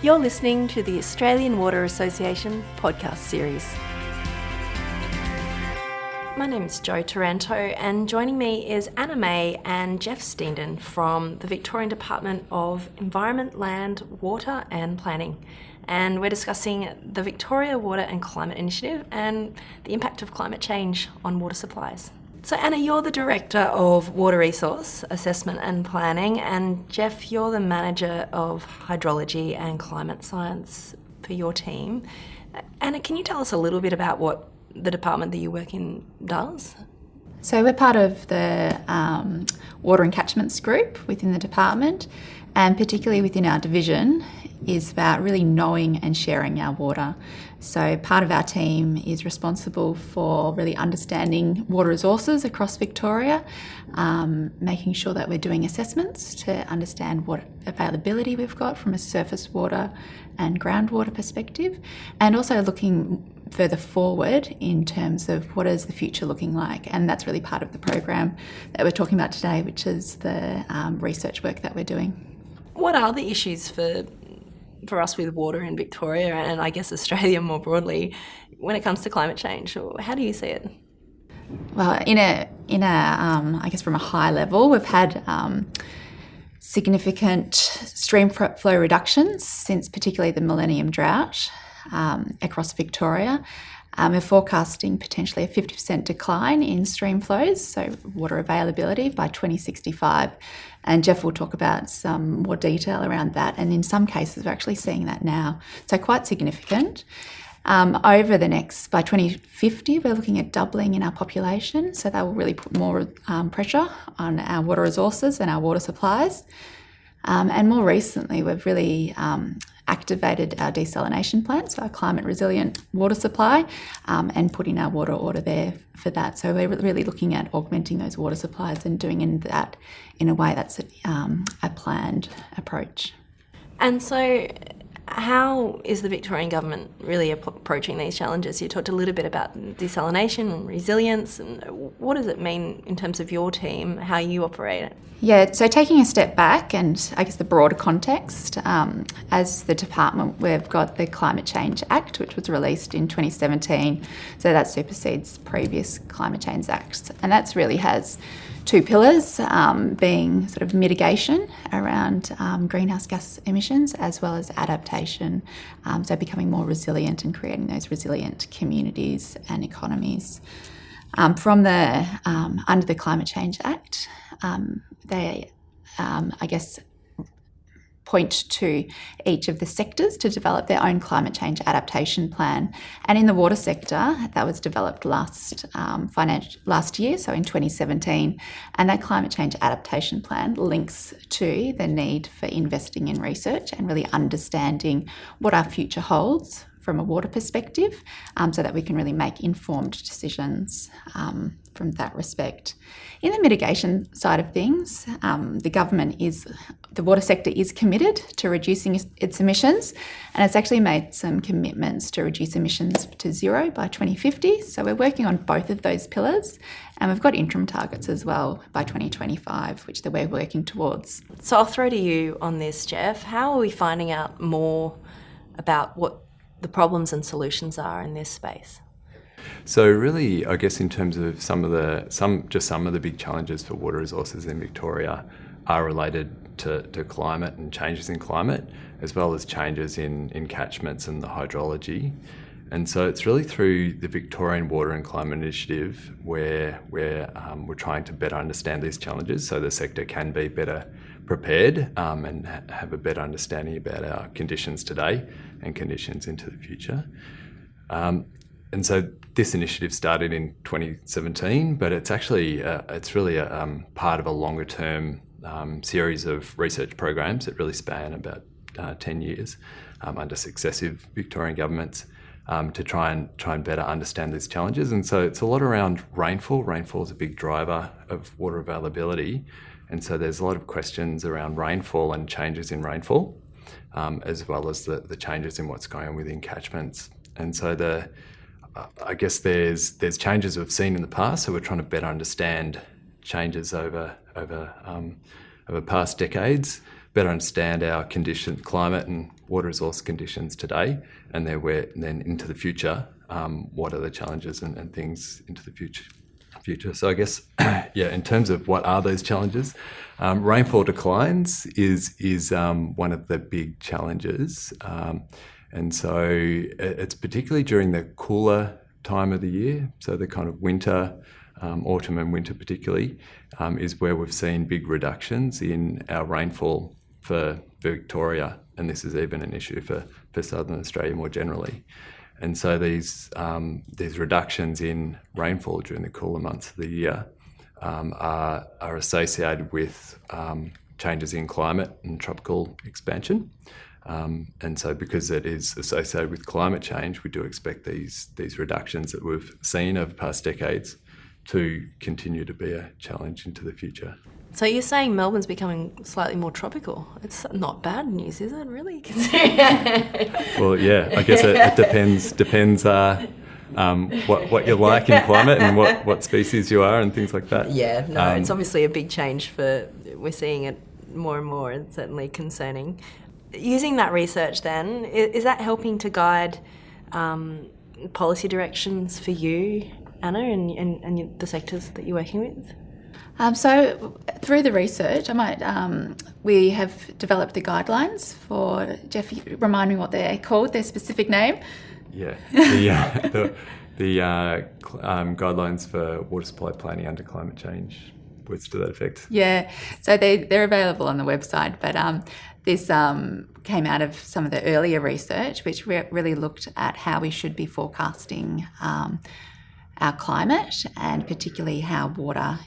You're listening to the Australian Water Association podcast series. My name is Jo Taranto, and joining me is May and Geoff Steeden from the Victorian Department of Environment, Land, Water and Planning. And we're discussing the Victoria Water and Climate Initiative and the impact of climate change on water supplies. So Anna, you're the Director of Water Resource Assessment and Planning, and Geoff, you're the Manager of Hydrology and Climate Science for your team. Anna, can you tell us a little bit about what the department that you work in does? So we're part of the Water and Catchments group within the department, and particularly within our division is about really knowing and sharing our water. So part of our team is responsible for really understanding water resources across Victoria, making sure that we're doing assessments to understand what availability we've got from a surface water and groundwater perspective, and also looking further forward in terms of what is the future looking like. And that's really part of the program that we're talking about today, which is the research work that we're doing. What are the issues for us with water in Victoria and I guess Australia more broadly when it comes to climate change? How do you see it? Well, I guess from a high level, we've had significant stream flow reductions since particularly the millennium drought across Victoria. We're forecasting potentially a 50% decline in stream flows, so water availability by 2065. And Geoff will talk about some more detail around that. And in some cases, we're actually seeing that now. So quite significant. By 2050, we're looking at doubling in our population. So that will really put more pressure on our water resources and our water supplies. And more recently, we've really activated our desalination plant, so our climate resilient water supply, and put in our water order there for that. So we're really looking at augmenting those water supplies and doing that in a way that's a planned approach. And so how is the Victorian government really approaching these challenges? You talked a little bit about desalination and resilience, and what does it mean in terms of your team, how you operate it? Yeah, so taking a step back and I guess the broader context, as the department, we've got the Climate Change Act, which was released in 2017. So that supersedes previous climate change acts. And that really has two pillars, being sort of mitigation around greenhouse gas emissions, as well as adaptation, so becoming more resilient and creating those resilient communities and economies. From the under the Climate Change Act, they, point to each of the sectors to develop their own climate change adaptation plan. And in the water sector, that was developed last year, so in 2017. And that climate change adaptation plan links to the need for investing in research and really understanding what our future holds from a water perspective, so that we can really make informed decisions from that respect. In the mitigation side of things, the water sector is committed to reducing its emissions, and it's actually made some commitments to reduce emissions to zero by 2050. So we're working on both of those pillars, and we've got interim targets as well by 2025, which we're working towards. So I'll throw to you on this, Geoff. How are we finding out more about what the problems and solutions are in this space? So really, I guess in terms of some of the big challenges for water resources in Victoria are related to climate and changes in climate, as well as changes in catchments and the hydrology. And so it's really through the Victorian Water and Climate Initiative where we're trying to better understand these challenges so the sector can be better prepared and have a better understanding about our conditions today and conditions into the future. And so this initiative started in 2017, but it's actually really a part of a longer term series of research programs that really span about 10 years under successive Victorian governments to try and better understand these challenges. And so it's a lot around rainfall. Rainfall is a big driver of water availability. And so there's a lot of questions around rainfall and changes in rainfall, as well as the changes in what's going on within catchments. And so I guess there's changes we've seen in the past, so we're trying to better understand changes over past decades, better understand our climate and water resource conditions today, and then into the future, what are the challenges and things into the future. So I guess, in terms of what are those challenges, rainfall declines is one of the big challenges. And so it's particularly during the cooler time of the year, so the kind of winter, autumn and winter particularly, is where we've seen big reductions in our rainfall for Victoria, and this is even an issue for Southern Australia more generally. And so these reductions in rainfall during the cooler months of the year are associated with changes in climate and tropical expansion. And so because it is associated with climate change, we do expect these reductions that we've seen over past decades to continue to be a challenge into the future. So you're saying Melbourne's becoming slightly more tropical. It's not bad news, is it, really? Well, I guess it depends what you like in climate and what species you are and things like that. Yeah, no, it's obviously a big change we're seeing it more and more, and certainly concerning. Using that research then, is that helping to guide policy directions for you, Anna, and the sectors that you're working with? So through the research, we have developed the guidelines for, Geoff, remind me what they're called, their specific name. Yeah, the guidelines for water supply planning under climate change, words to that effect. Yeah, so they're available on the website, but this came out of some of the earlier research, which really looked at how we should be forecasting our climate, and particularly how water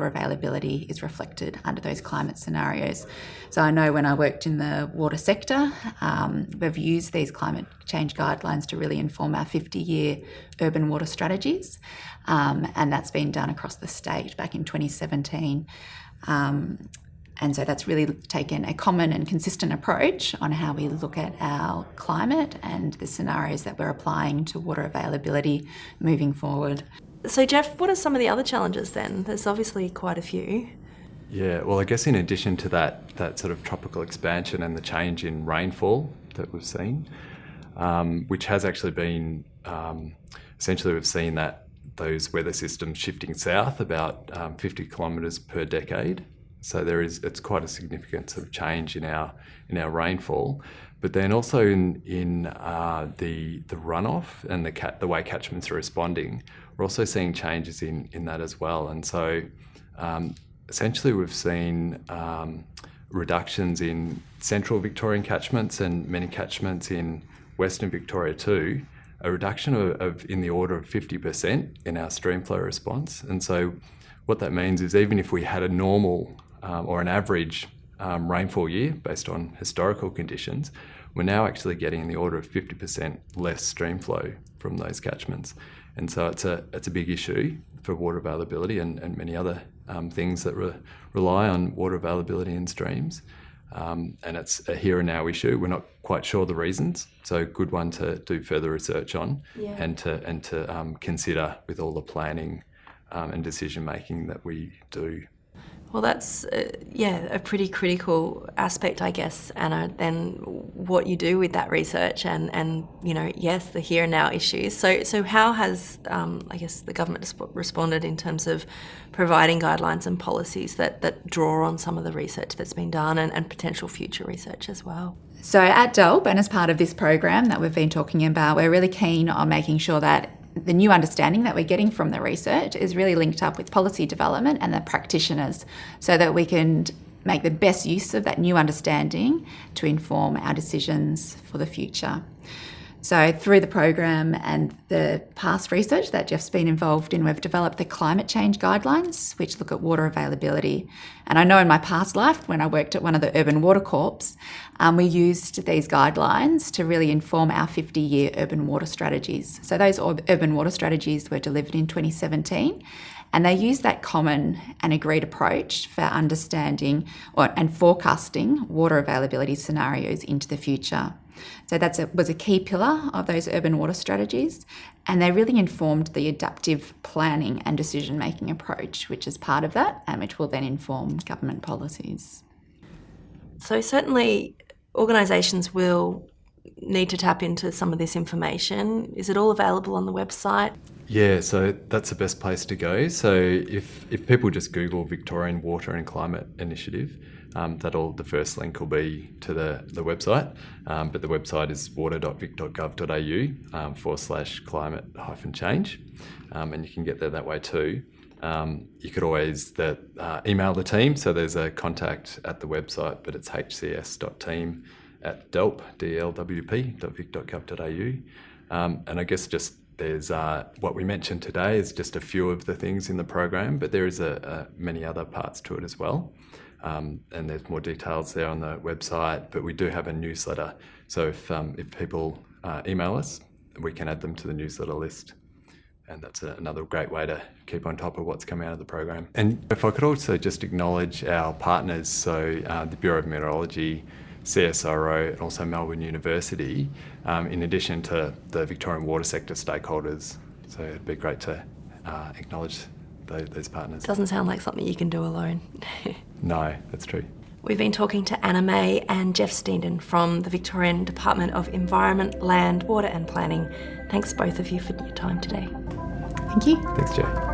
availability is reflected under those climate scenarios. So I know when I worked in the water sector, we've used these climate change guidelines to really inform our 50-year urban water strategies, and that's been done across the state back in 2017. And so that's really taken a common and consistent approach on how we look at our climate and the scenarios that we're applying to water availability moving forward. So Geoff, what are some of the other challenges then? There's obviously quite a few. Yeah, well, I guess in addition to that sort of tropical expansion and the change in rainfall that we've seen, which has actually been, essentially we've seen that those weather systems shifting south about 50 kilometres per decade. So it's quite a significant sort of change in our rainfall, but then also in the runoff and the way catchments are responding, we're also seeing changes in that as well. And so essentially we've seen reductions in central Victorian catchments and many catchments in Western Victoria too, a reduction of in the order of 50% in our streamflow response. And so what that means is even if we had a normal or an average rainfall year based on historical conditions, we're now actually getting in the order of 50% less stream flow from those catchments. And so it's a big issue for water availability and many other things that rely on water availability in streams. And it's a here and now issue. We're not quite sure the reasons, so a good one to do further research on and to consider with all the planning and decision making that we do. Well, that's, a pretty critical aspect, I guess, Anna, then what you do with that research and yes, the here and now issues. So how has, the government responded in terms of providing guidelines and policies that draw on some of the research that's been done and potential future research as well? So at DELB, and as part of this program that we've been talking about, we're really keen on making sure that the new understanding that we're getting from the research is really linked up with policy development and the practitioners, so that we can make the best use of that new understanding to inform our decisions for the future. So through the program and the past research that Geoff's been involved in, we've developed the climate change guidelines, which look at water availability. And I know in my past life, when I worked at one of the urban water corps, we used these guidelines to really inform our 50-year urban water strategies. So those urban water strategies were delivered in 2017, and they use that common and agreed approach for understanding and forecasting water availability scenarios into the future. So that was a key pillar of those urban water strategies, and they really informed the adaptive planning and decision-making approach, which is part of that and which will then inform government policies. So certainly Organisations will need to tap into some of this information. Is it all available on the website? Yeah, so that's the best place to go. So if people just Google Victorian Water and Climate Initiative, the first link will be to the website, but the website is water.vic.gov.au/climate-change, and you can get there that way too. You could always email the team, so there's a contact at the website, but it's hcs.team@delp.vic.gov.au. And I guess just there's what we mentioned today is just a few of the things in the program, but there is many other parts to it as well. And there's more details there on the website, but we do have a newsletter. So if people email us, we can add them to the newsletter list. And that's another great way to keep on top of what's coming out of the program. And if I could also just acknowledge our partners, so the Bureau of Meteorology, CSIRO, and also Melbourne University, in addition to the Victorian water sector stakeholders. So it'd be great to acknowledge those partners. Doesn't sound like something you can do alone. No, that's true. We've been talking to May and Geoff Steeden from the Victorian Department of Environment, Land, Water and Planning. Thanks both of you for your time today. Thank you. Thanks, Jo.